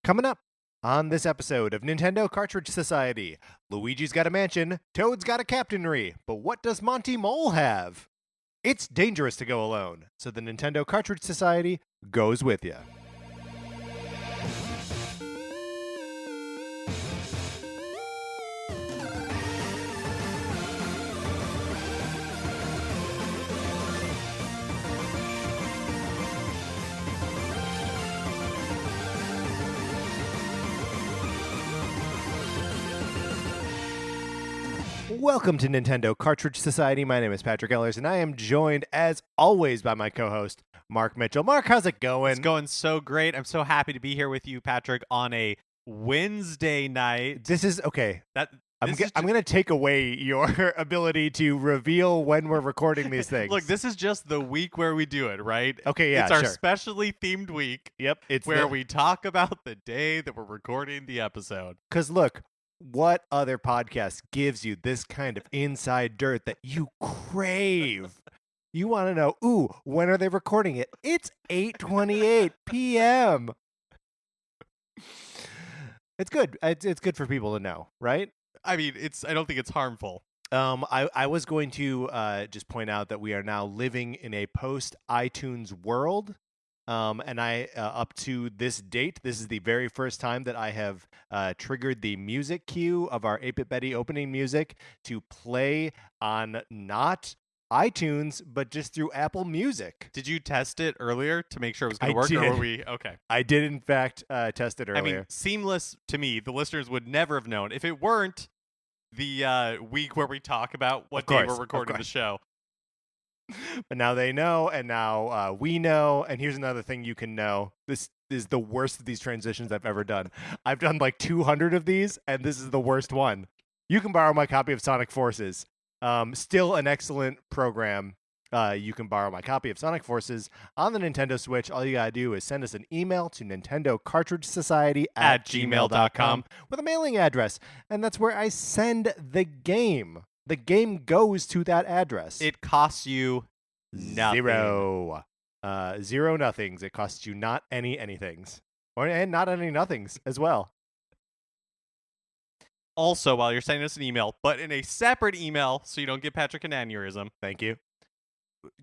Coming up on this episode of Nintendo Cartridge Society, Luigi's got a mansion, Toad's got a captainry, but what does Monty Mole have? It's dangerous to go alone, so the Nintendo Cartridge Society goes with you. Welcome to Nintendo Cartridge Society. My name is Patrick Ellers, and I am joined, as always, by my co-host, Mark Mitchell. Mark, how's it going? It's going so great. I'm so happy to be here with you, Patrick, on a Wednesday night. This is, okay, I'm going to take away your ability to reveal when we're recording these things. Look, this is just the week where we do it, right? Okay, yeah, It's our sure. specially themed week. Yep. It's where we talk about the day that we're recording the episode. Because look, what other podcast gives you this kind of inside dirt that you crave? You want to know, ooh, when are they recording it? It's 8:28 p.m. It's good. It's good for people to know, right? I mean, I don't think it's harmful. I was going to just point out that we are now living in a post-iTunes world. And I, up to this date, this is the very first time that I have triggered the music cue of our 8-Bit Betty opening music to play on not iTunes, but just through Apple Music. Did you test it earlier to make sure it was going to work? Did. Or were we okay? I did, in fact, test it earlier. I mean, seamless to me. The listeners would never have known if it weren't the week where we talk about what day we're recording the show. But now they know, and now we know. And here's another thing you can know. This is the worst of these transitions I've ever done. I've done like 200 of these, and this is the worst one. You can borrow my copy of Sonic Forces. Still an excellent program. You can borrow my copy of Sonic Forces on the Nintendo Switch. All you gotta do is send us an email to Nintendo Cartridge Society at gmail.com with a mailing address. And that's where I send the game. The game goes to that address. It costs you nothing. Zero nothings. It costs you not any anythings. And not any nothings as well. Also, while you're sending us an email, but in a separate email so you don't give Patrick an aneurysm. Thank you.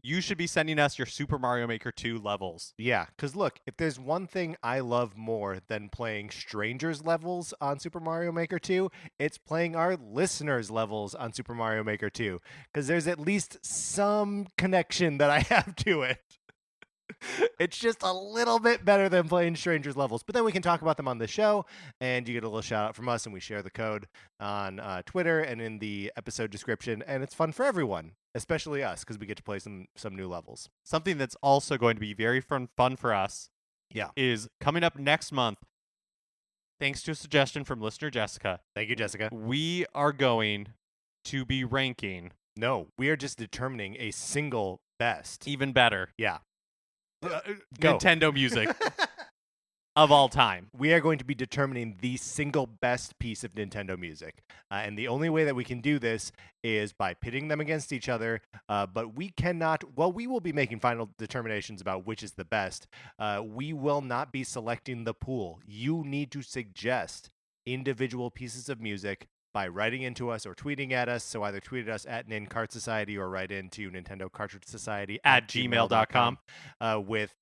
You should be sending us your Super Mario Maker 2 levels. Yeah, because look, if there's one thing I love more than playing strangers' levels on Super Mario Maker 2, it's playing our listeners' levels on Super Mario Maker 2, because there's at least some connection that I have to it. It's just a little bit better than playing strangers' levels. But then we can talk about them on the show, and you get a little shout out from us, and we share the code on Twitter and in the episode description, and it's fun for everyone, especially us, because we get to play some new levels. Something that's also going to be very fun for us is coming up next month. Thanks to a suggestion from listener Jessica. Thank you, Jessica. We are going to be ranking. No, we are just determining a single best. Even better. Yeah. Nintendo music of all time. We are going to be determining the single best piece of Nintendo music. And the only way that we can do this is by pitting them against each other. But we cannot, we will be making final determinations about which is the best. We will not be selecting the pool. You need to suggest individual pieces of music by writing into us or tweeting at us. So either tweet at us at NinCart Society or write into Nintendo Cartridge Society at gmail.com with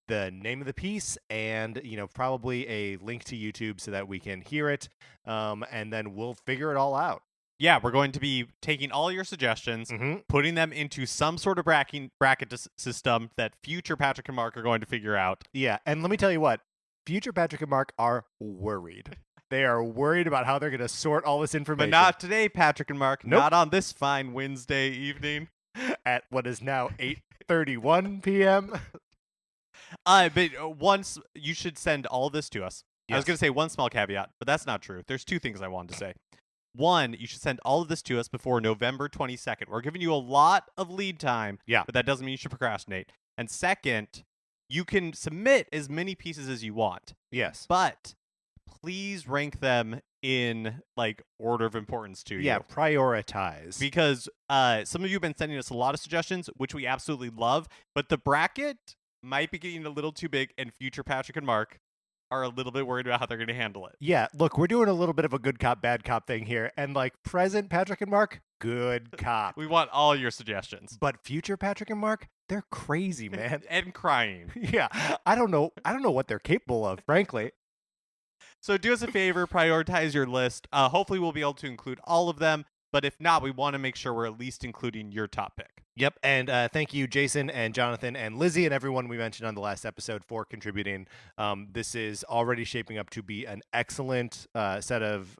the name of the piece and, probably a link to YouTube so that we can hear it. And then we'll figure it all out. Yeah, we're going to be taking all your suggestions, putting them into some sort of bracket system that future Patrick and Mark are going to figure out. Yeah, and let me tell you what, future Patrick and Mark are worried. They are worried about how they're going to sort all this information. But not today, Patrick and Mark. Nope. Not on this fine Wednesday evening. At what is now 8:31 p.m. But once you should send all this to us. Yes. I was going to say one small caveat, but that's not true. There's two things I wanted to say. One, you should send all of this to us before November 22nd. We're giving you a lot of lead time, but that doesn't mean you should procrastinate. And second, you can submit as many pieces as you want. Yes. But please rank them in order of importance to you. Yeah, prioritize. Because some of you have been sending us a lot of suggestions, which we absolutely love, but the bracket might be getting a little too big, and future Patrick and Mark are a little bit worried about how they're going to handle it. Yeah, look, we're doing a little bit of a good cop, bad cop thing here. And like present Patrick and Mark, good cop. We want all your suggestions. But future Patrick and Mark, they're crazy, man. And crying. Yeah, I don't know what they're capable of, frankly. So do us a favor, prioritize your list. Hopefully we'll be able to include all of them. But if not, we want to make sure we're at least including your top pick. Yep, and thank you, Jason and Jonathan and Lizzie and everyone we mentioned on the last episode for contributing. This is already shaping up to be an excellent set of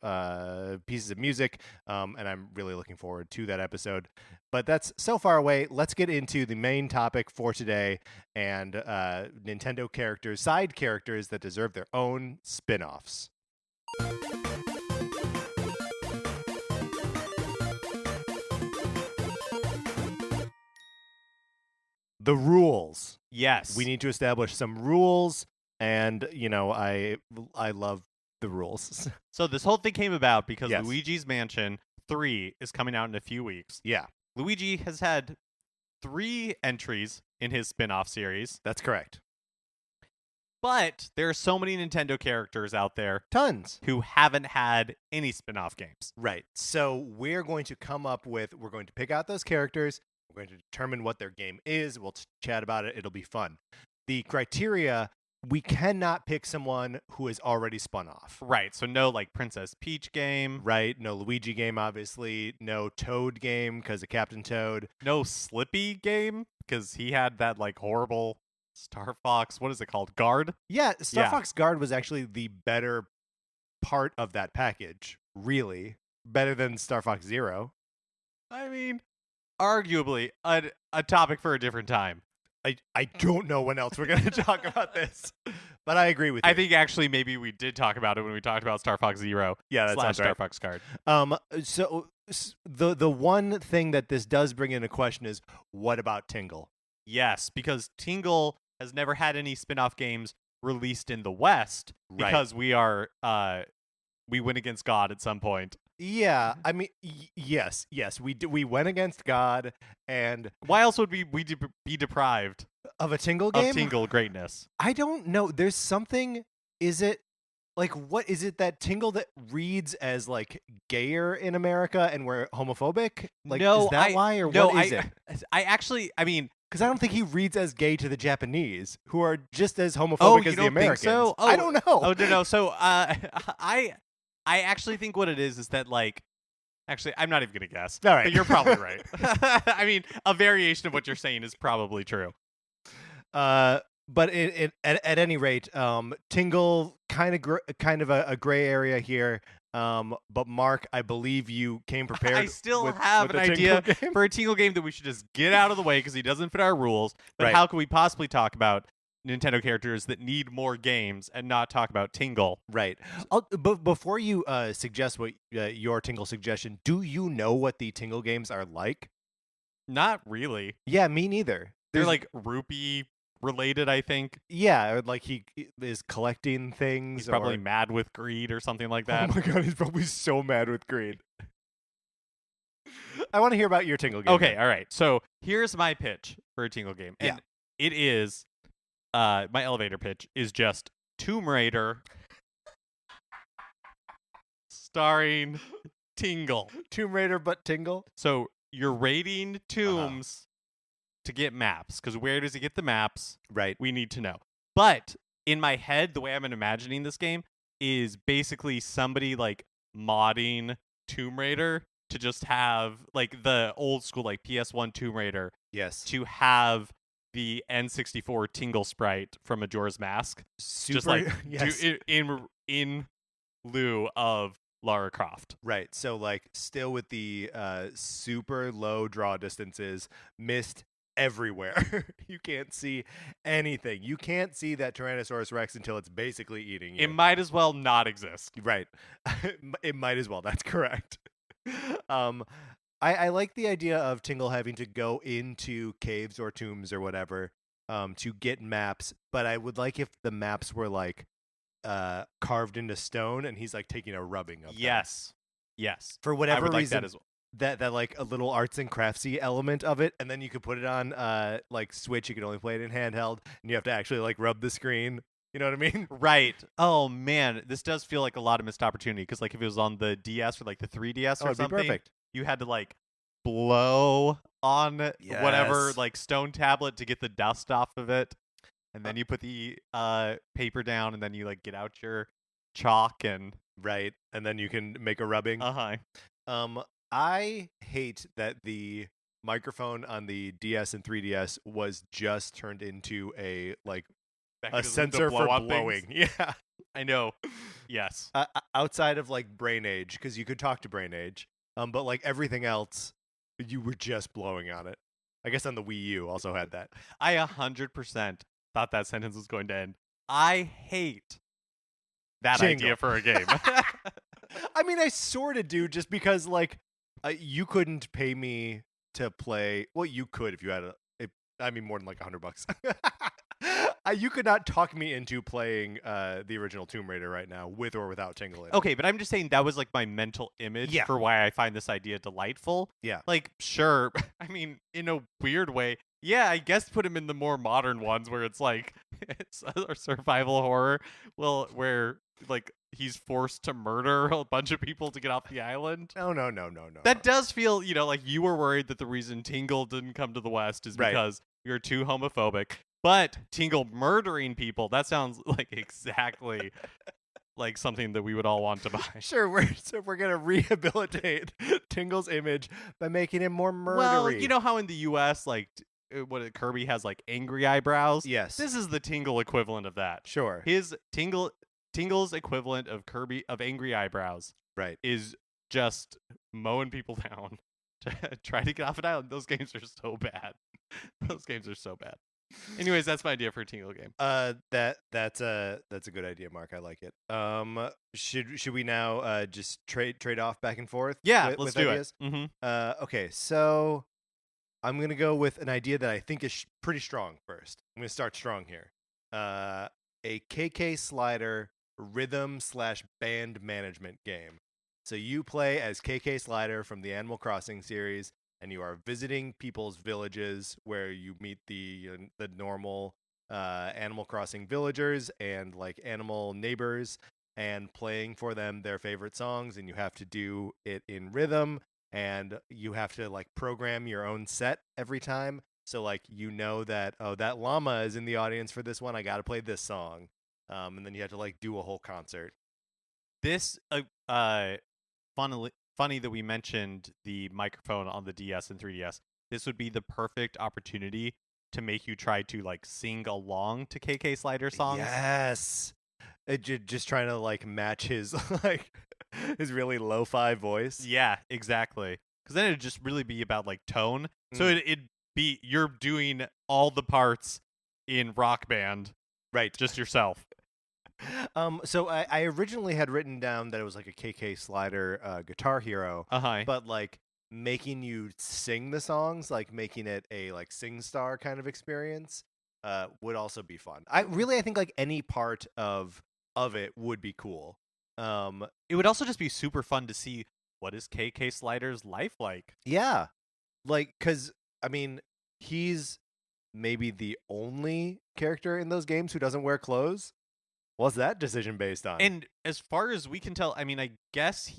pieces of music, and I'm really looking forward to that episode. But that's so far away. Let's get into the main topic for today and Nintendo characters, side characters that deserve their own spin-offs. The rules. Yes. We need to establish some rules, and I love the rules. So this whole thing came about because Yes. Luigi's Mansion 3 is coming out in a few weeks. Yeah, Luigi has had 3 entries in his spin-off series, that's correct. but there are so many Nintendo characters out there Tons. who haven't had any spin-off games. Right. So we're going to pick out those characters. We're going to determine what their game is. We'll chat about it. It'll be fun. The criteria, we cannot pick someone who is already spun off. Right, so no like Princess Peach game, Right. No Luigi game, obviously. No Toad game because of Captain Toad. no Slippy game because he had that like horrible Star Fox, what is it called? Guard? Yeah, Star Yeah. Fox Guard was actually the better part of that package. Really. Better than Star Fox Zero. I mean, arguably a topic for a different time. I don't know when else we're going to talk about this, but I agree with you. I think actually maybe we did talk about it when we talked about Star Fox Zero. Yeah, that slash sounds Star right. Fox Guard. So the one thing that this does bring into question is, what about Tingle? Yes, because Tingle has never had any spin-off games released in the West Right. because we are we win against God at some point. Yeah, I mean, yes, we went against God, and Why else would we be deprived of a Tingle game. of Tingle greatness? I don't know. There's something. Is it like what is it that Tingle that reads as like gayer in America and we're homophobic? Like, no, is that why or no, what is it? I actually, I mean, Because I don't think he reads as gay to the Japanese, who are just as homophobic Oh, as you the don't think Americans. so? I Oh, don't know. oh no. So I actually think what it is that like. Actually, I'm not even gonna guess. All right. But you're probably right. I mean, a variation of what you're saying is probably true. But at any rate, Tingle kind of a gray area here. But Mark, I believe you came prepared. I still with, have with an the idea Tingle game. for a Tingle game that we should just get out of the way because he doesn't fit our rules. But Right. how can we possibly talk about Nintendo characters that need more games and not talk about Tingle? Right. But before you suggest what your Tingle suggestion, do you know what the Tingle games are like? Not really. Yeah, me neither. They're There's- like rupee related, I think. yeah, or like he is collecting things. He's probably or... mad with greed or something like that. Oh my god, he's probably so mad with greed. I want to hear about your Tingle game. Okay, all right. So here's my pitch for a Tingle game. And it is my elevator pitch is just Tomb Raider starring Tingle. Tomb Raider, but Tingle. So you're raiding tombs to get maps, because where does he get the maps? Right. We need to know. But in my head, the way I'm imagining this game is basically somebody like modding Tomb Raider to just have like the old school like PS1 Tomb Raider Yes. to have the N64 Tingle sprite from Majora's Mask, Super. just like yes. in lieu of Lara Croft. Right. So like still with the super low draw distances, mist everywhere. You can't see anything. You can't see that Tyrannosaurus Rex until it's basically eating you. It might as well not exist. Right. It might as well. That's correct. I like the idea of Tingle having to go into caves or tombs or whatever to get maps, but I would like if the maps were like carved into stone and he's like taking a rubbing of them. Yes. For I whatever would like reason, that as well. that like a little arts and craftsy element of it, and then you could put it on like Switch. You could only play it in handheld, and you have to actually like rub the screen. You know what I mean? Right. Oh man, this does feel like a lot of missed opportunity because like if it was on the DS or like the 3DS Oh, or it'd be something, perfect. you had to like blow on whatever Yes. like stone tablet to get the dust off of it, and then you put the paper down, and then you like get out your chalk and Right. And then you can make a rubbing. uh-huh. Um, I hate that the microphone on the DS and 3DS was just turned into a Mechanism to sensor blow for on blowing. things. Yeah. I know. Yes. Outside of like Brain Age, because you could talk to Brain Age. But like everything else, you were just blowing on it. I guess on the Wii U also had that. I 100% thought that sentence was going to end. I hate that Jingle. idea for a game. I mean, I sort of do, just because like you couldn't pay me to play. Well, you could if you had more than like $100. You could not talk me into playing the original Tomb Raider right now, with or without Tingle in it. Okay, but I'm just saying that was like my mental image Yeah. for why I find this idea delightful. Yeah. Like, sure, I mean, in a weird way, yeah, I guess put him in the more modern ones where it's like it's a survival horror. Well, where like he's forced to murder a bunch of people to get off the island. No. That does feel, like you were worried that the reason Tingle didn't come to the West is Right. because you're too homophobic. But Tingle murdering people, that sounds like exactly like something that we would all want to buy. Sure, we're gonna rehabilitate Tingle's image by making him more murdery. Well, you know how in the US, like Kirby has like angry eyebrows? Yes. This is the Tingle equivalent of that. Sure. His Tingle's equivalent of Kirby of angry eyebrows Right. is just mowing people down to try to get off an island. Those games are so bad. Those games are so bad. Anyways, that's my idea for a Tingle game. That's a good idea, Mark. I like it. Should we now just trade off back and forth? Yeah, with let's do ideas? it. Mm-hmm. Okay, so I'm gonna go with an idea that I think is pretty strong first. I'm gonna start strong here. A KK Slider rhythm/band management game. So you play as KK Slider from the Animal Crossing series, and you are visiting people's villages where you meet the normal Animal Crossing villagers and like animal neighbors, and playing for them their favorite songs, and you have to do it in rhythm, and you have to like program your own set every time. So like that that llama is in the audience for this one, I got to play this song. And then you have to like do a whole concert. This funny that we mentioned the microphone on the DS and 3DS. This would be the perfect opportunity to make you try to like sing along to KK Slider songs. Yes. Just trying to like match his like his really lo-fi voice. Yeah, exactly. Because then it'd just really be about like tone. So it'd be you're doing all the parts in Rock Band, right? Just yourself. So I originally had written down that it was like a KK Slider Guitar Hero, but like making you sing the songs, like making it a like SingStar kind of experience, would also be fun. I think like any part of it would be cool. It would also just be super fun to see what is KK Slider's life like. Yeah, like because I mean he's maybe the only character in those games who doesn't wear clothes. What's that decision based on? And as far as we can tell, I mean, I guess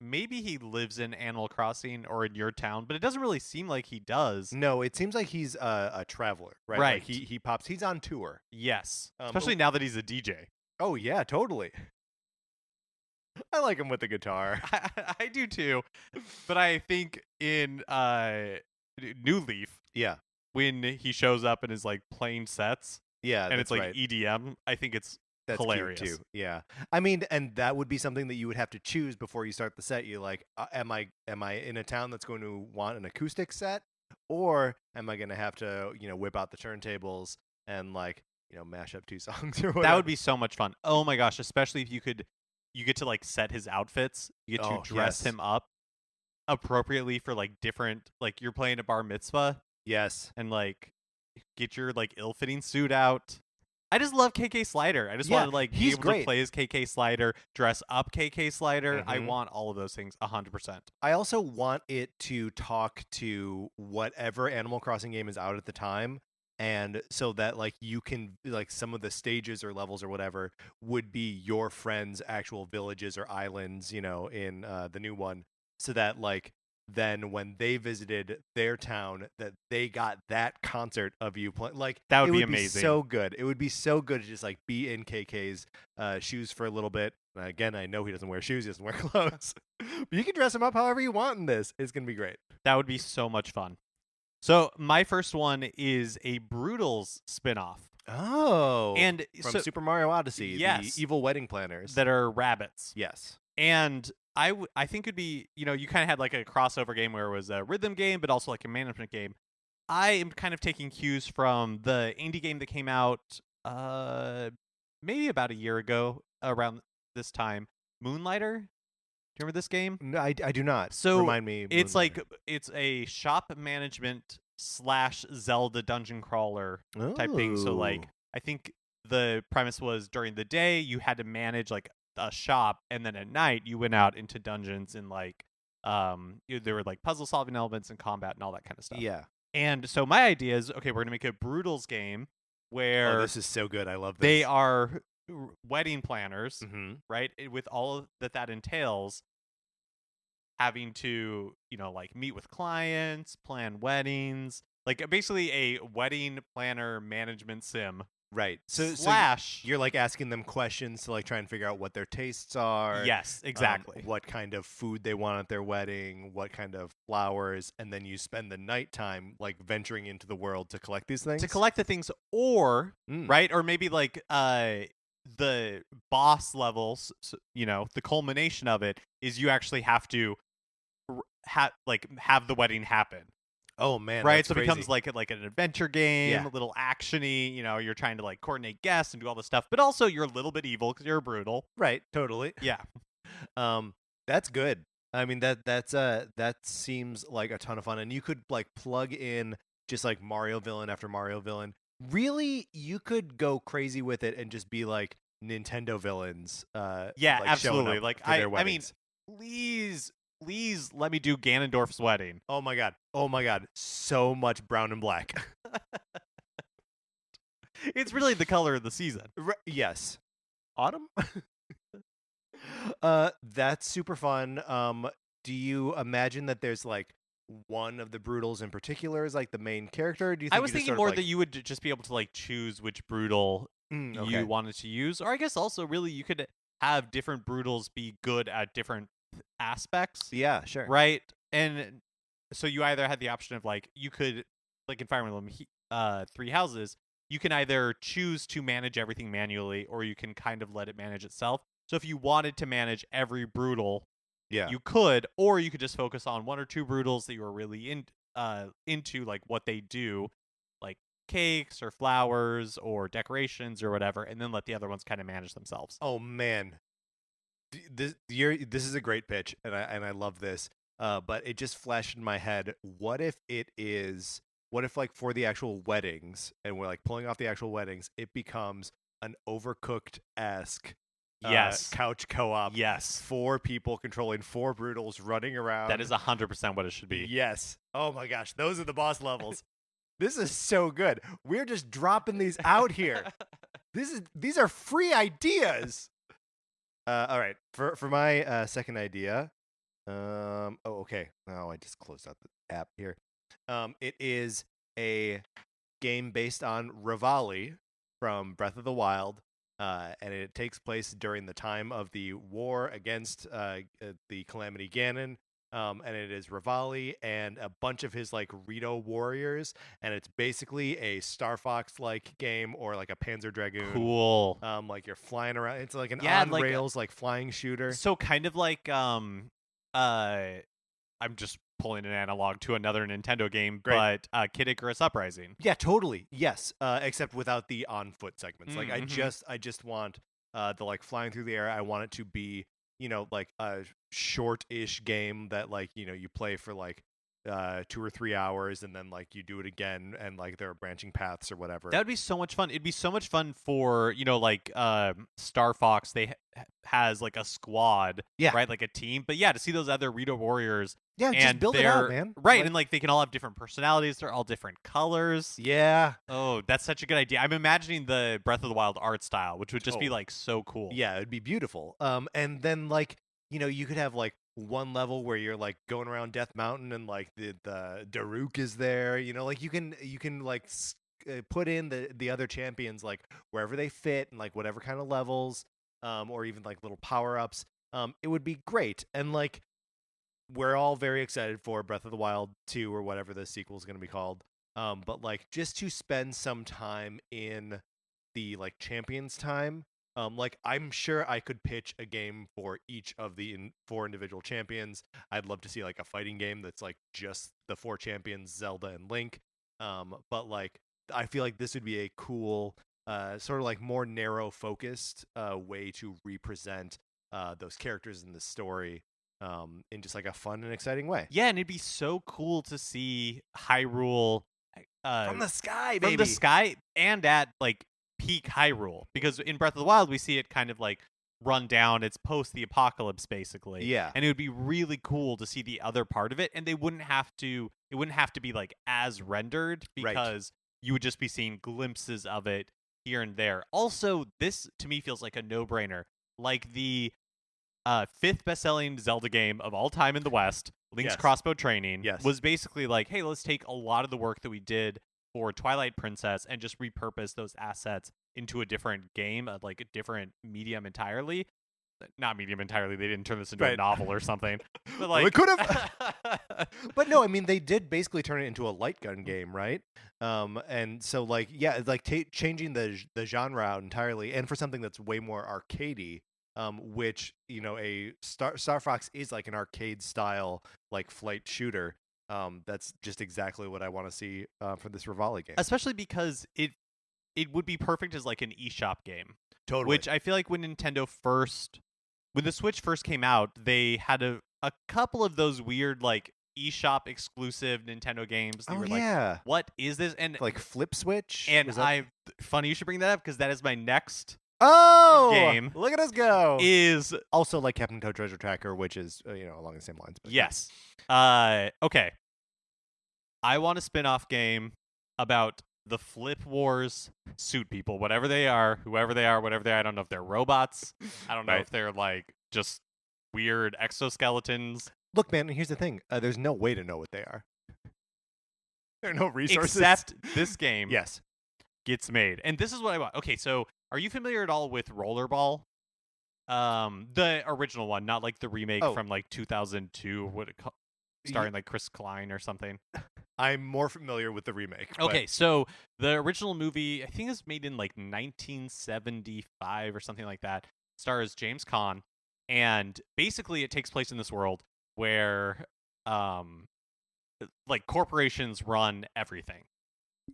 maybe he lives in Animal Crossing or in your town, but it doesn't really seem like he does. No, it seems like he's a traveler, right? Right. Like he pops. He's on tour. Yes, especially now that he's a DJ. Oh yeah, totally. I like him with the guitar. I do too, but I think in New Leaf, yeah, when he shows up and is like playing sets, yeah, and it's like right. EDM, I think that's hilarious cute too. Yeah, I mean, and that would be something that you would have to choose before you start the set. You're like, am I in a town that's going to want an acoustic set, or am I going to have to whip out the turntables and like mash up two songs or whatever? That would be so much fun. Oh my gosh, especially if you get to like set his outfits. You get to dress him up appropriately for like different, like you're playing a bar mitzvah. Yes, and like get your like ill-fitting suit out. I just love KK Slider. I just want to like be able to play as KK Slider, dress up KK Slider. I want all of those things 100%. I also want it to talk to whatever Animal Crossing game is out at the time. and so that like you can like some of the stages or levels or whatever would be your friends' actual villages or islands, in the new one, so that like then when they visited their town, that they got that concert of you playing. Like That would it be would be amazing. so good. It would be so good to just like be in KK's shoes for a little bit. Again, I know he doesn't wear shoes; he doesn't wear clothes. But you can dress him up however you want in this. It's gonna be great. That would be so much fun. So my first one is a Brutals spinoff. Oh, And from so, Super Mario Odyssey, yes, the evil wedding planners that are rabbits. Yes. And I think it'd be, you kind of had like a crossover game where it was a rhythm game, but also like a management game. I am kind of taking cues from the indie game that came out maybe about a year ago around this time, Moonlighter. Do you remember this game? No, I do not. So Remind me. it's Moonlighter. like it's a shop management / Zelda dungeon crawler type thing. So like Ooh. I think the premise was during the day you had to manage like a shop, and then at night you went out into dungeons and like there were like puzzle solving elements and combat and all that kind of stuff. Yeah. And so my idea is, okay, we're gonna make a Brutals game where this is so good. I love this. they are wedding planners, Mm-hmm. right? With all of that entails, having to, like meet with clients, plan weddings, like basically a wedding planner management sim. Right. So Slash, you're like asking them questions to like try and figure out what their tastes are. yes, exactly. What kind of food they want at their wedding, what kind of flowers, and then you spend the nighttime like venturing into the world to collect these things. To collect the things, or right, or maybe like the boss levels, the culmination of it is you actually have to have the wedding happen. Oh man, right? that's So it crazy. becomes like an adventure game, Yeah. a little actiony. You're trying to like coordinate guests and do all this stuff, but also you're a little bit evil because you're brutal. Right. Totally. Yeah. That's good. I mean that seems like a ton of fun, and you could like plug in just like Mario villain after Mario villain. Really, you could go crazy with it and just be like Nintendo villains. Yeah, like, showing absolutely. up Like for their I mean, weddings. please let me do Ganondorf's wedding. Oh my god, so much brown and black. It's really the color of the season. Yes, autumn. That's super fun. Do you imagine that there's like one of the Brutals in particular is like the main character? Or do you think I was you just thinking sort of, more like, that you would just be able to like choose which brutal okay. you wanted to use, or I guess also really you could have different brutals be good at different aspects. Yeah, sure. Right? And so you either had the option of like you could like in Fire Emblem Three Houses, you can either choose to manage everything manually or you can kind of let it manage itself. So if you wanted to manage every brutal, Yeah. you could, or you could just focus on one or two brutals that you were really into like what they do, like cakes or flowers or decorations or whatever, and then let the other ones kind of manage themselves. Oh man, this is a great pitch, and I love this. But it just flashed in my head. What if like for the actual weddings, and we're like pulling off the actual weddings, it becomes an Overcooked-esque Yes. couch co-op. Yes. 4 people controlling 4 brutals running around. That is 100% what it should be. Yes. Oh my gosh, those are the boss levels. This is so good. We're just dropping these out here. These are free ideas. All right. For my second idea. Okay. Oh, I just closed out the app here. It is a game based on Rivali from Breath of the Wild. And it takes place during the time of the war against the Calamity Ganon. And it is Rivali and a bunch of his like Rito warriors, and it's basically a Star Fox like game or like a Panzer Dragoon. Cool. Like you're flying around. It's like an on like, rails like flying shooter. So kind of like I'm just pulling an analog to another Nintendo game, Great. but Kid Icarus Uprising. Yeah, totally. Yes, except without the on foot segments. Like Mm-hmm. I just want the like flying through the air. I want it to be like a short-ish game that like you play for like 2 or 3 hours, and then like you do it again, and like there are branching paths or whatever. That would be so much fun. It'd be so much fun for, like Star Fox. They has like a squad, Yeah. right? Like a team. But yeah, to see those other Rito warriors. Yeah, and just build it out, man. Right, Like, and like they can all have different personalities. They're all different colors. yeah. Oh, that's such a good idea. I'm imagining the Breath of the Wild art style, which would just be Oh. like so cool. Yeah, it'd be beautiful. And then like, you could have like one level where you're like going around Death Mountain, and like the Daruk is there. Like you can like put in the other champions like wherever they fit, and like whatever kind of levels, or even like little power ups. It would be great. And like, we're all very excited for Breath of the Wild 2 or whatever the sequel is going to be called. But like, just to spend some time in the like champions time. Like, I'm sure I could pitch a game for each of the 4 individual champions. I'd love to see like a fighting game that's like just the 4 champions, Zelda and Link. But like, I feel like this would be a cool, sort of like more narrow focused way to represent those characters in the story. In just like a fun and exciting way. Yeah, and it'd be so cool to see Hyrule From the sky, from baby. the sky and at like peak Hyrule, because in Breath of the Wild we see it kind of like run down. It's post the apocalypse basically. Yeah. And it would be really cool to see the other part of it, and it wouldn't have to be like as rendered, because you would just be seeing glimpses of it here and there. Also, this to me feels like a no-brainer. Like the 5th best-selling Zelda game of all time in the West, Link's Yes. Crossbow Training, Yes. was basically like, hey, let's take a lot of the work that we did for Twilight Princess and just repurpose those assets into a different game, like a different medium entirely. Not medium entirely. They didn't turn this into a Right. novel or something. But Well, like, they could have. But no, I mean, they did basically turn it into a light gun game, right? And so like, yeah, it's like changing the genre out entirely, and for something that's way more arcadey. Which a Star Fox is like an arcade style like flight shooter. That's just exactly what I want to see for this Rivali game. especially because it would be perfect as like an eShop game. Totally. Which I feel like when the Switch first came out, they had a couple of those weird like eShop exclusive Nintendo games. They were yeah, like, what is this? And like Flip Switch. and Was that- funny you should bring that up, because that is my next game. game. Look at us go. Is Also like Captain Toad Treasure Tracker, which is along the same lines. But yes. Okay. I want a spin-off game about the Flip Wars suit people, whatever they are, whoever they are, whatever they are. I don't know if they're robots. I don't know Right. if they're like just weird exoskeletons. Look, man. Here's the thing. There's no way to know what they are. There are no resources. Except this game Yes. gets made. And this is what I want. Okay, so are you familiar at all with Rollerball? The original one, not like the remake Oh. from like 2002, starring like Chris Klein or something. I'm more familiar with the remake. but- Okay, so the original movie, I think it was made in like 1975 or something like that, stars James Caan, and basically it takes place in this world where like corporations run everything.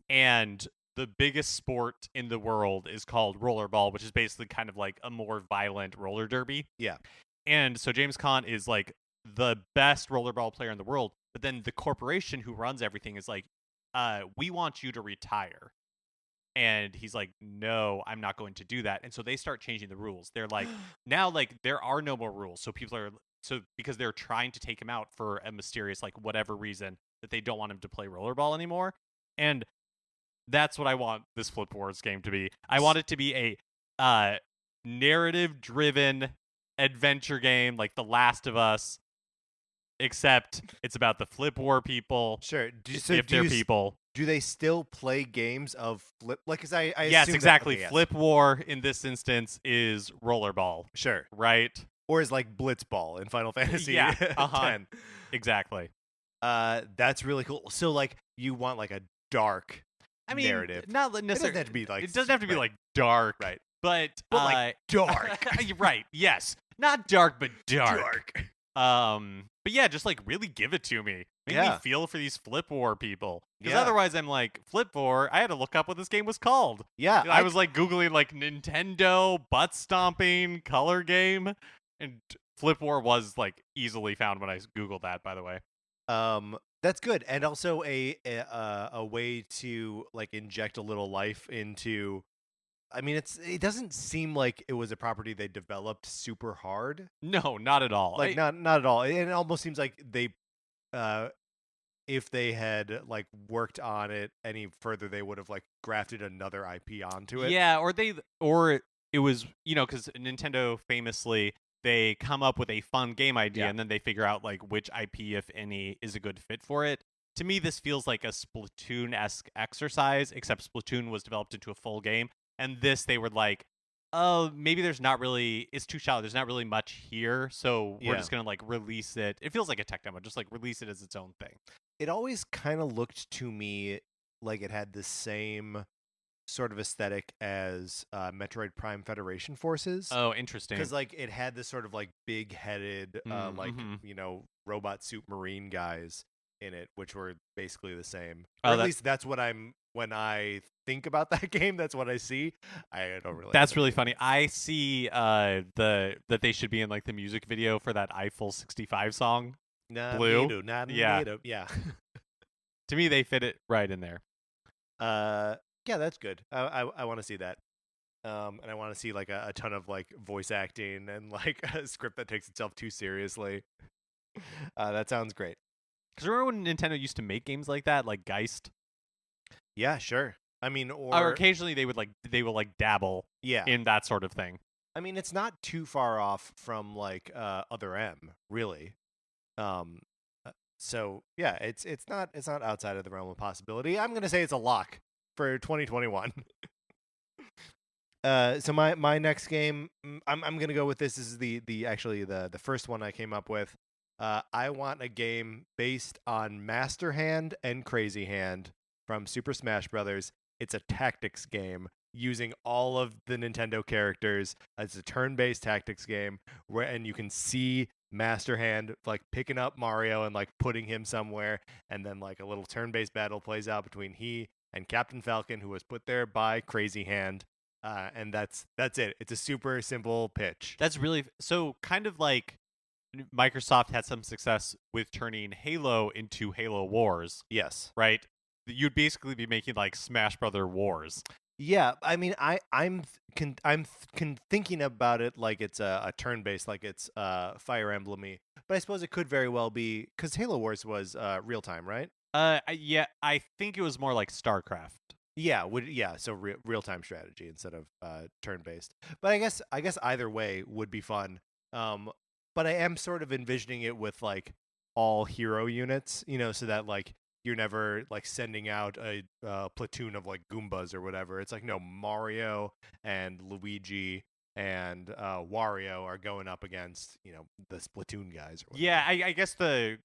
And the biggest sport in the world is called rollerball, which is basically kind of like a more violent roller derby. Yeah. And so James Caan is like the best rollerball player in the world, but then the corporation who runs everything is like, we want you to retire. And he's like, no, I'm not going to do that. And so they start changing the rules. They're like, now like there are no more rules. So people are because they're trying to take him out for a mysterious like whatever reason that they don't want him to play rollerball anymore. And that's what I want this Flip Wars game to be. I want it to be a narrative-driven adventure game like The Last of Us, except it's about the Flip War people. Sure. If they're people. Do they still play games of Flip? Like, because I Yes, assume exactly. That, okay, yes. Flip War in this instance is rollerball, Sure. right? Or is like Blitzball in Final Fantasy Yeah, 10. Exactly. That's really cool. So like you want like a dark I mean, narrative. not It doesn't necessarily. have to be like It doesn't have to be right, like dark, right. But like dark. right? Yes, not dark, but Dark. But yeah, just like really give it to me. Make me Yeah. feel for these Flip War people. Because Yeah. otherwise, I'm like Flip War. I had to look up what this game was called. Yeah. I was like googling like Nintendo butt stomping color game, and Flip War was like easily found when I googled that. By the way. That's good, and also a way to like inject a little life into. I mean, it doesn't seem like it was a property they developed super hard. No, not at all. Like not at all. It almost seems like they, uh, if they had like worked on it any further, they would have like grafted another IP onto it. Yeah, or it was, because Nintendo famously, they come up with a fun game idea Yeah. and then they figure out like which IP, if any, is a good fit for it. To me, this feels like a Splatoon-esque exercise, except Splatoon was developed into a full game, and this they were like, oh, maybe it's too shallow. There's not really much here, so we're Yeah. just gonna like release it. It feels like a tech demo, just like release it as its own thing. It always kind of looked to me like it had the same sort of aesthetic as Metroid Prime Federation Forces. Oh, interesting. Because like it had this sort of like big-headed, robot suit marine guys in it, which were basically the same. Or at least that's what when I think about that game, that's what I see. I don't really. That's really funny. I see that they should be in like the music video for that Eiffel 65 song. Blue. Yeah. To me, they fit it right in there. Yeah, that's good. I want to see that. And I want to see like a ton of like voice acting and like a script that takes itself too seriously. That sounds great. Because remember when Nintendo used to make games like that, like Geist? Yeah, sure. I mean, or occasionally they will dabble in that sort of thing. I mean, it's not too far off from like Other M, really. So yeah, it's not outside of the realm of possibility. I'm gonna say it's a lock for 2021. So my next game, I'm gonna go with this. This is the first one I came up with. I want a game based on Master Hand and Crazy Hand from Super Smash Brothers. It's a tactics game using all of the Nintendo characters. It's a turn-based tactics game and you can see Master Hand like picking up Mario and like putting him somewhere, and then like a little turn-based battle plays out between he and Captain Falcon, who was put there by Crazy Hand. And that's it. It's a super simple pitch. That's really so kind of like Microsoft had some success with turning Halo into Halo Wars. Yes. Right? You'd basically be making like Smash Brother Wars. Yeah, I mean, I'm thinking about it like it's a turn-based, like it's Fire Emblem-y, but I suppose it could very well be because Halo Wars was real time, right? Yeah, I think it was more like StarCraft. Yeah, so real time strategy instead of turn-based. But I guess either way would be fun. But I am sort of envisioning it with like all hero units, so that like you're never like sending out a platoon of like Goombas or whatever. It's like no, Mario and Luigi and Wario are going up against the Splatoon guys. Or whatever. Yeah, I guess the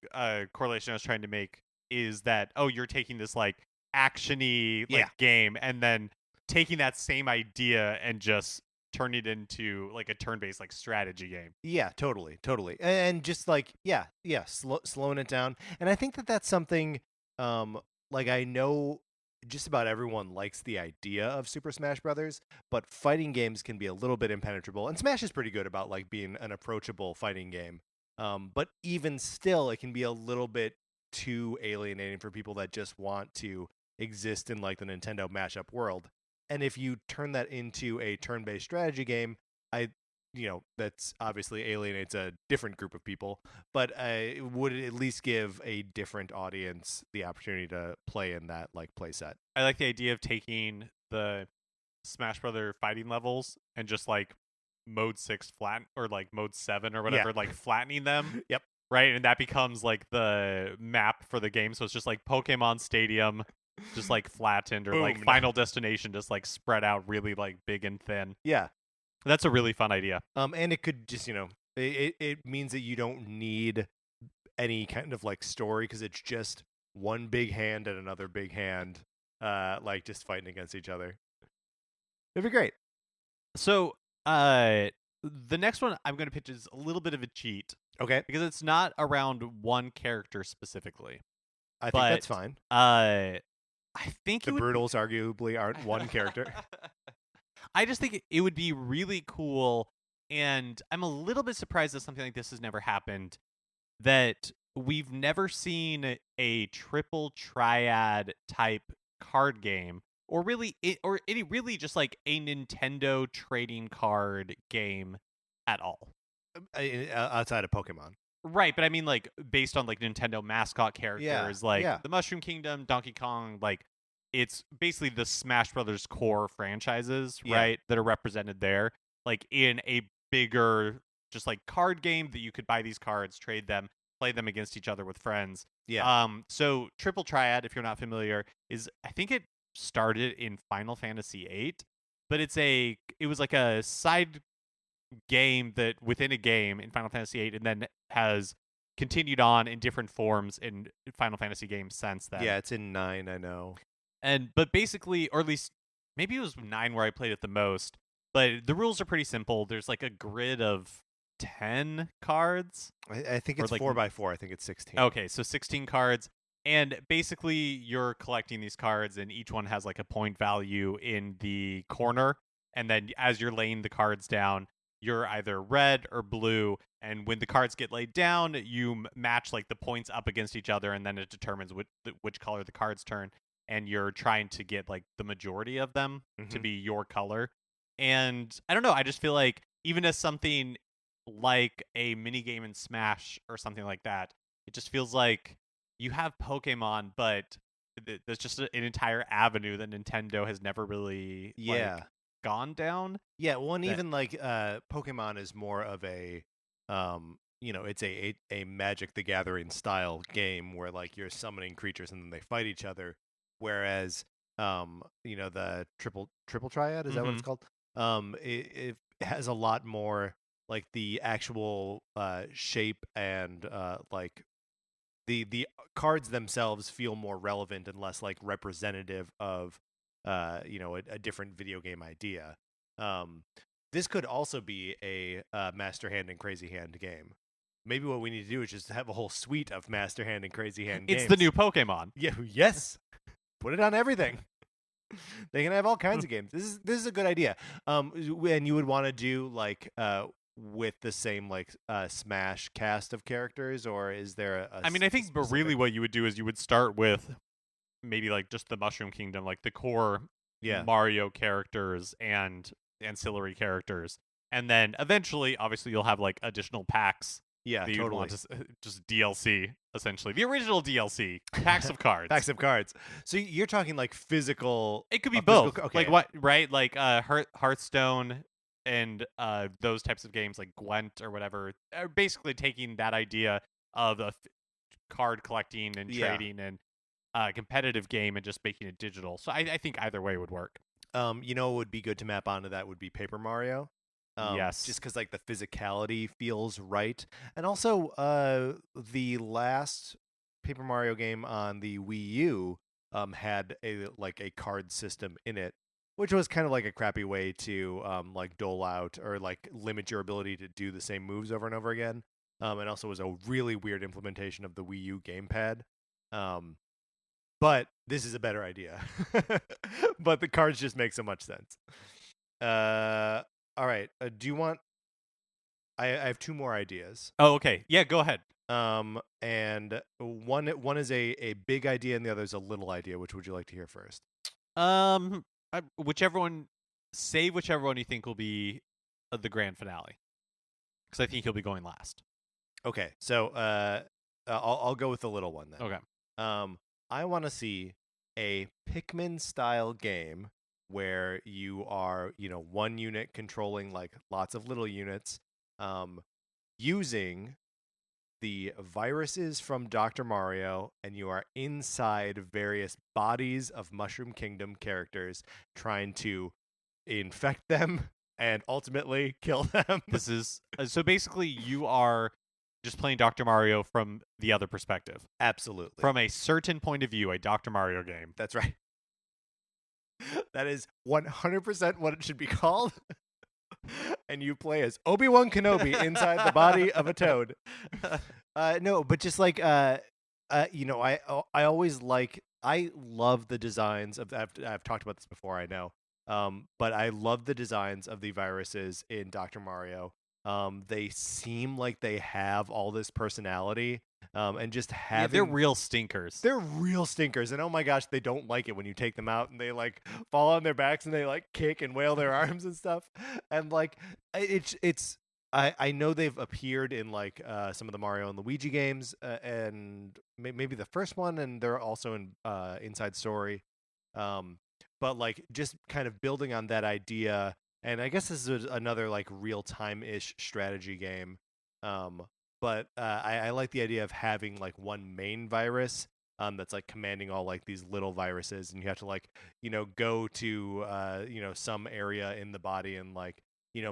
correlation I was trying to make is that you're taking this like action-y game and then taking that same idea and just turn it into like a turn-based like strategy game. Yeah, totally, and just like slowing it down. And I think that's something. Like I know just about everyone likes the idea of Super Smash Brothers, but fighting games can be a little bit impenetrable. And Smash is pretty good about like being an approachable fighting game. But even still, it can be a little bit too alienating for people that just want to exist in like the Nintendo mashup world. And if you turn that into a turn-based strategy game, that's obviously alienates a different group of people, but it would at least give a different audience the opportunity to play in that like play set. I like the idea of taking the Smash Brother fighting levels and just like mode 6 flat or like mode 7 or whatever, like flattening them. Yep. Right, and that becomes like the map for the game. So it's just like Pokemon Stadium, just like flattened, or like Final Destination, just like spread out really like big and thin. Yeah. That's a really fun idea. And it could just, it means that you don't need any kind of like story because it's just one big hand and another big hand, like just fighting against each other. It'd be great. So, the next one I'm going to pitch is a little bit of a cheat. Okay. Because it's not around one character specifically. I think that's fine. I think the Brutals arguably aren't one character. I just think it would be really cool, and I'm a little bit surprised that something like this has never happened, that we've never seen a triple triad type card game, or really, or any really just like a Nintendo trading card game at all. Outside of Pokemon. Right, but I mean, like, based on like Nintendo mascot Yeah, characters, like yeah. the Mushroom Kingdom, Donkey Kong, like it's basically the Smash Brothers core franchises, Yeah. right, that are represented there, like in a bigger, just like card game that you could buy these cards, trade them, play them against each other with friends. Yeah. So Triple Triad, if you're not familiar, is I think it started in Final Fantasy VIII, but it was like a side game that within a game in Final Fantasy VIII, and then has continued on in different forms in Final Fantasy games since then. Yeah, it's in 9, I know. But basically, or at least maybe it was 9 where I played it the most. But the rules are pretty simple. There's like a grid of 10 cards. I think Or it's like 4x4. I think it's 16. Okay, so 16 cards. And basically, you're collecting these cards, and each one has like a point value in the corner. And then as you're laying the cards down, you're either red or blue. And when the cards get laid down, you match like the points up against each other, and then it determines which color the cards turn. And you're trying to get like the majority of them to Mhm. be your color. And I don't know, I just feel like even as something like a mini game in Smash or something like that, it just feels like you have Pokemon, but there's just an entire avenue that Nintendo has never really Yeah. gone down. Yeah, well, and that- even like Pokemon is more of a it's a Magic the Gathering style game where like you're summoning creatures and then they fight each other, whereas the triple triad, is that what it's called? It has a lot more like the actual shape and like the cards themselves feel more relevant and less like representative of a different video game idea. This could also be a Master Hand and Crazy Hand game. Maybe what we need to do is just have a whole suite of Master Hand and Crazy Hand games. It's the new Pokemon. Yeah, yes. Put it on everything. They can have all kinds of games. This is a good idea. And you would want to do like with the same like Smash cast of characters, or is there a I mean, I think, but really, what you would do is you would start with maybe like just the Mushroom Kingdom, like the core Mario characters and ancillary characters, and then eventually, obviously, you'll have like additional packs. Yeah, that totally. Want to, just DLC, essentially the original DLC packs of cards. Packs of cards. So you're talking like physical. It could be both. Okay. Like what? Right? Like Hearthstone and those types of games, like Gwent or whatever, are basically taking that idea of a card collecting and trading and competitive game and just making it digital. So I think either way would work. What would be good to map onto that would be Paper Mario. Yes, just because like the physicality feels right, and also the last Paper Mario game on the Wii U had a card system in it, which was kind of like a crappy way to like dole out or like limit your ability to do the same moves over and over again. And also was a really weird implementation of the Wii U gamepad. But this is a better idea. But the cards just make so much sense. All right. Do you want? I have 2 more ideas. Oh, okay. Yeah, go ahead. And one is a big idea, and the other is a little idea. Which would you like to hear first? Whichever one you think will be the grand finale, because I think he'll be going last. Okay, so I'll go with the little one then. Okay. I want to see a Pikmin style game where you are, one unit controlling like lots of little units, using the viruses from Dr. Mario, and you are inside various bodies of Mushroom Kingdom characters trying to infect them and ultimately kill them. This is so basically you are just playing Dr. Mario from the other perspective. Absolutely. From a certain point of view, a Dr. Mario game. That's right. That is 100% what it should be called. And you play as Obi-Wan Kenobi inside the body of a toad. No, but just like I always I love the designs of I've talked about this before, I know. But I love the designs of the viruses in Dr. Mario. They seem like they have all this personality, and just Yeah, having they're real stinkers. they're real stinkers, and oh my gosh, they don't like it when you take them out and they like fall on their backs and they like kick and wail their arms and stuff. And like it's I know they've appeared in like some of the Mario and Luigi games, and maybe the first one, and they're also in Inside Story. Um, but like just kind of building on that idea, and I guess this is another like real time ish strategy game. Um, but I like the idea of having like one main virus that's like commanding all like these little viruses, and you have to like go to some area in the body and like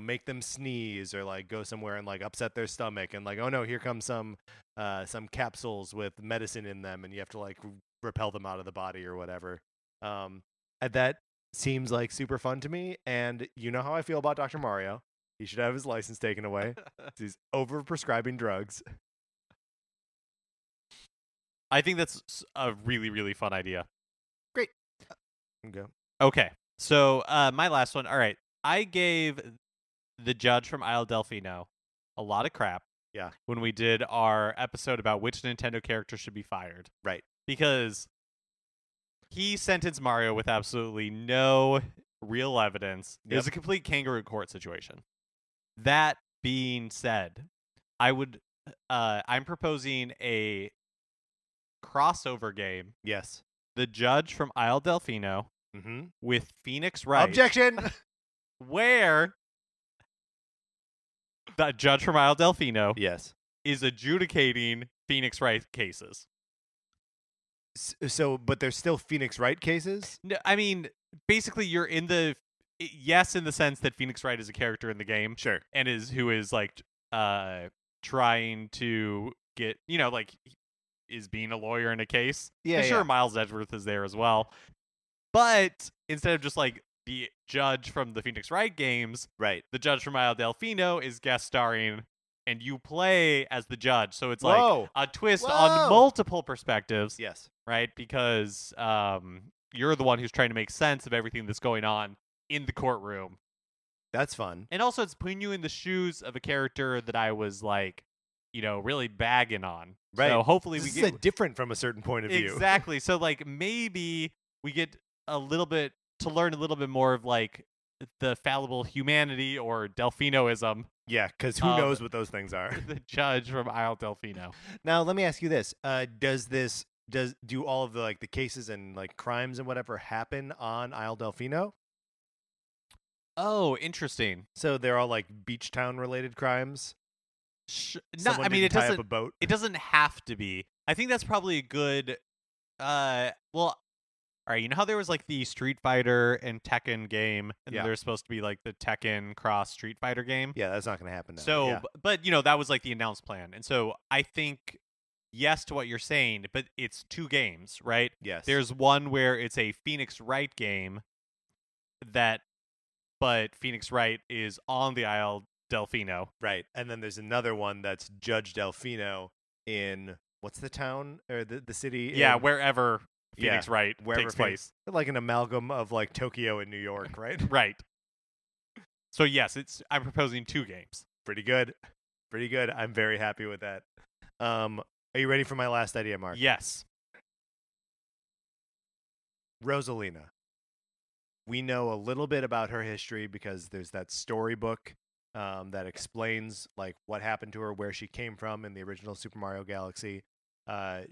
make them sneeze, or like go somewhere and like upset their stomach, and like, oh no, here comes some capsules with medicine in them, and you have to like repel them out of the body or whatever. And that seems like super fun to me, and you know how I feel about Dr. Mario. He should have his license taken away. He's over prescribing drugs. I think that's a really, really fun idea. Great. Go. Okay, so my last one. All right, I gave the judge from Isle Delfino a lot of crap. Yeah. When we did our episode about which Nintendo character should be fired. Right. Because he sentenced Mario with absolutely no real evidence. It was a complete kangaroo court situation. That being said, I'm proposing a crossover game. Yes. The judge from Isle Delfino with Phoenix Wright. Objection! Where the judge from Isle Delfino is adjudicating Phoenix Wright cases. So, but there's still Phoenix Wright cases? No, I mean, basically you're in the in the sense that Phoenix Wright is a character in the game. Sure. And who is like trying to get, like is being a lawyer in a case. Yeah. And sure, Miles Edgeworth is there as well. But instead of just like the judge from the Phoenix Wright games, right, the judge from Isle Delfino is guest starring, and you play as the judge. So it's like a twist on multiple perspectives. Yes. Right? Because you're the one who's trying to make sense of everything that's going on in the courtroom. That's fun. And also it's putting you in the shoes of a character that I was like, really bagging on. Right. So hopefully this is different from a certain point of view. Exactly. So like maybe we get a little bit to learn a little bit more of like the fallible humanity or Delfinoism. Yeah, because who knows what those things are. The judge from Isle Delfino. Now let me ask you this: do all of the like the cases and like crimes and whatever happen on Isle Delfino? Oh, interesting. So they're all like beach town related crimes. I mean, it tie doesn't. Up a boat. It doesn't have to be. I think that's probably a good. Well, all right. You know how there was like the Street Fighter and Tekken game, and then there's supposed to be like the Tekken cross Street Fighter game. Yeah, that's not going to happen now. So, but that was like the announced plan, and so I think yes to what you're saying, but it's two games, right? Yes. There's one where it's a Phoenix Wright game but Phoenix Wright is on the Isle Delfino. Right. And then there's another one that's Judge Delfino in what's the town or the city? Yeah, wherever Phoenix Wright takes place. Like an amalgam of like Tokyo and New York, right? Right. So yes, I'm proposing two games. Pretty good. Pretty good. I'm very happy with that. Are you ready for my last idea, Mark? Yes. Rosalina. We know a little bit about her history because there's that storybook that explains like what happened to her, where she came from in the original Super Mario Galaxy.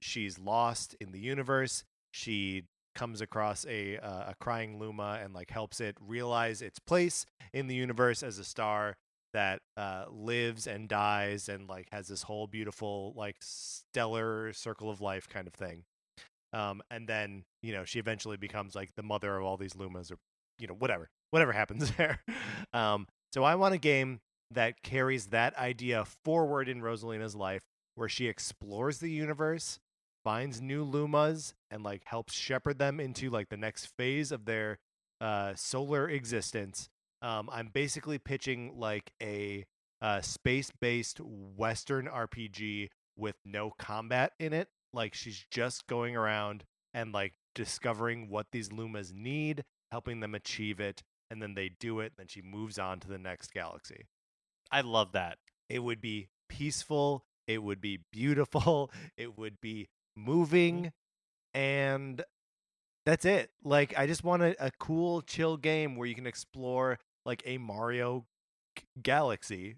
She's lost in the universe. She comes across a crying Luma and like helps it realize its place in the universe as a star that lives and dies and like has this whole beautiful like stellar circle of life kind of thing. And then, she eventually becomes like the mother of all these Lumas or, whatever happens there. So I want a game that carries that idea forward in Rosalina's life, where she explores the universe, finds new Lumas, and like helps shepherd them into like the next phase of their solar existence. I'm basically pitching like a space-based Western RPG with no combat in it. Like she's just going around and like discovering what these Lumas need, helping them achieve it, and then they do it, and then she moves on to the next galaxy. I love that. It would be peaceful. It would be beautiful. It would be moving. And that's it. Like, I just want a cool, chill game where you can explore like a Mario galaxy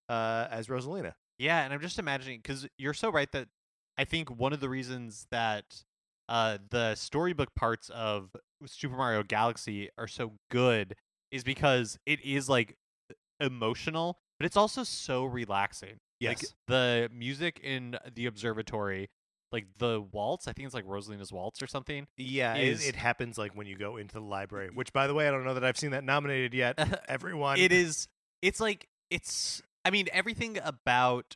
as Rosalina. Yeah, and I'm just imagining, because you're so right that I think one of the reasons that the storybook parts of Super Mario Galaxy are so good is because it is like emotional, but it's also so relaxing. Yes. Like the music in the observatory, like the waltz, I think it's like Rosalina's waltz or something. Yeah, it happens like when you go into the library, which, by the way, I don't know that I've seen that nominated yet. Everyone. I mean, everything about,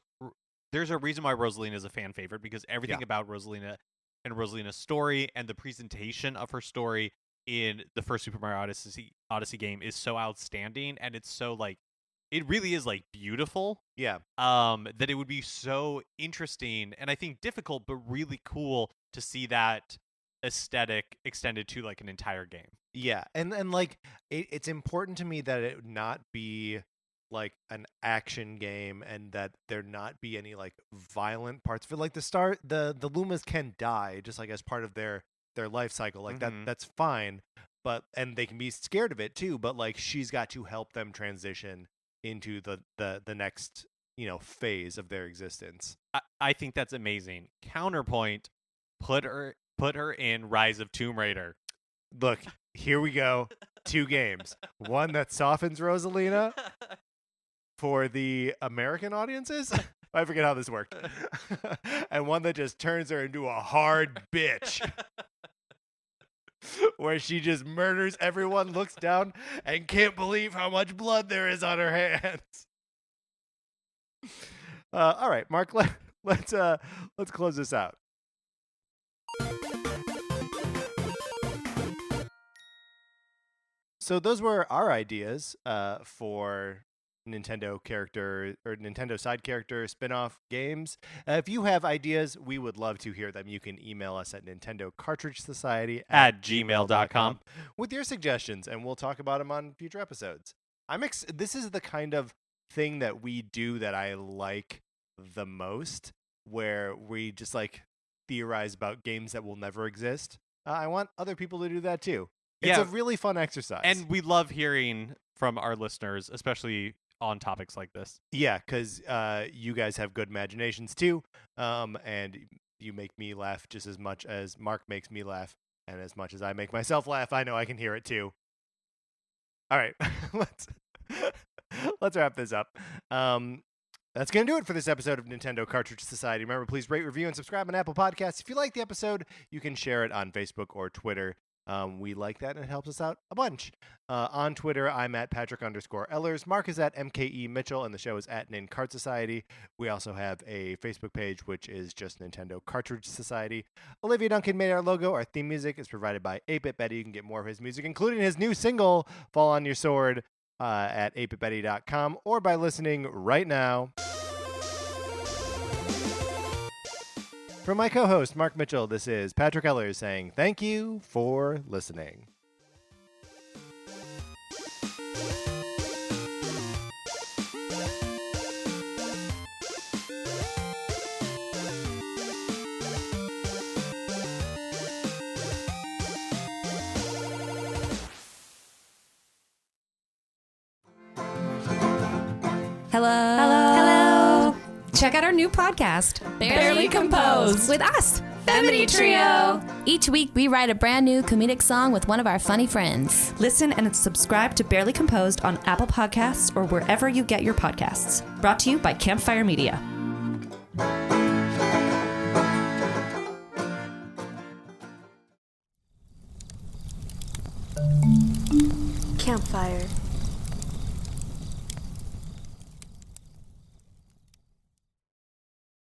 there's a reason why Rosalina is a fan favorite, because everything about Rosalina and Rosalina's story and the presentation of her story in the first Super Mario Odyssey game is so outstanding, and it's so like, it really is like beautiful. Yeah. That it would be so interesting and I think difficult, but really cool to see that aesthetic extended to like an entire game. Yeah, and like it's important to me that it not be like an action game and that there not be any like violent parts for like the Lumas can die just like as part of their life cycle, like that's fine, but and they can be scared of it too, but like she's got to help them transition into the next, you know, phase of their existence. I think that's amazing. Counterpoint, put her in Rise of Tomb Raider. Look, here we go. 2 games. One that softens Rosalina for the American audiences. I forget how this worked. And one that just turns her into a hard bitch. Where she just murders everyone, looks down, and can't believe how much blood there is on her hands. All right, Mark, let's close this out. So those were our ideas for Nintendo character or Nintendo side character spin-off games. If you have ideas, we would love to hear them. You can email us at Nintendo Cartridge Society at gmail.com with your suggestions, and we'll talk about them on future episodes. This is the kind of thing that we do that I like the most, where we just like theorize about games that will never exist. I want other people to do that too. It's a really fun exercise. And we love hearing from our listeners, especially on topics like this. Yeah, because you guys have good imaginations too, and you make me laugh just as much as Mark makes me laugh, and as much as I make myself laugh, I know I can hear it too. All right, let's wrap this up. That's going to do it for this episode of Nintendo Cartridge Society. Remember, please rate, review, and subscribe on Apple Podcasts. If you like the episode, you can share it on Facebook or Twitter. We like that, and it helps us out a bunch. On Twitter, I'm at Patrick_Ellers. Mark is at MKE Mitchell, and the show is at Nin Cart Society. We also have a Facebook page, which is just Nintendo Cartridge Society. Olivia Duncan made our logo. Our theme music is provided by 8-Bit Betty. You can get more of his music, including his new single, Fall on Your Sword, at 8bitbetty.com, or by listening right now. For my co-host, Mark Mitchell, this is Patrick Ellers saying thank you for listening. Hello. Check out our new podcast, Barely Composed, with us, Femini Trio. Each week, we write a brand new comedic song with one of our funny friends. Listen and subscribe to Barely Composed on Apple Podcasts or wherever you get your podcasts. Brought to you by Campfire Media. Campfire.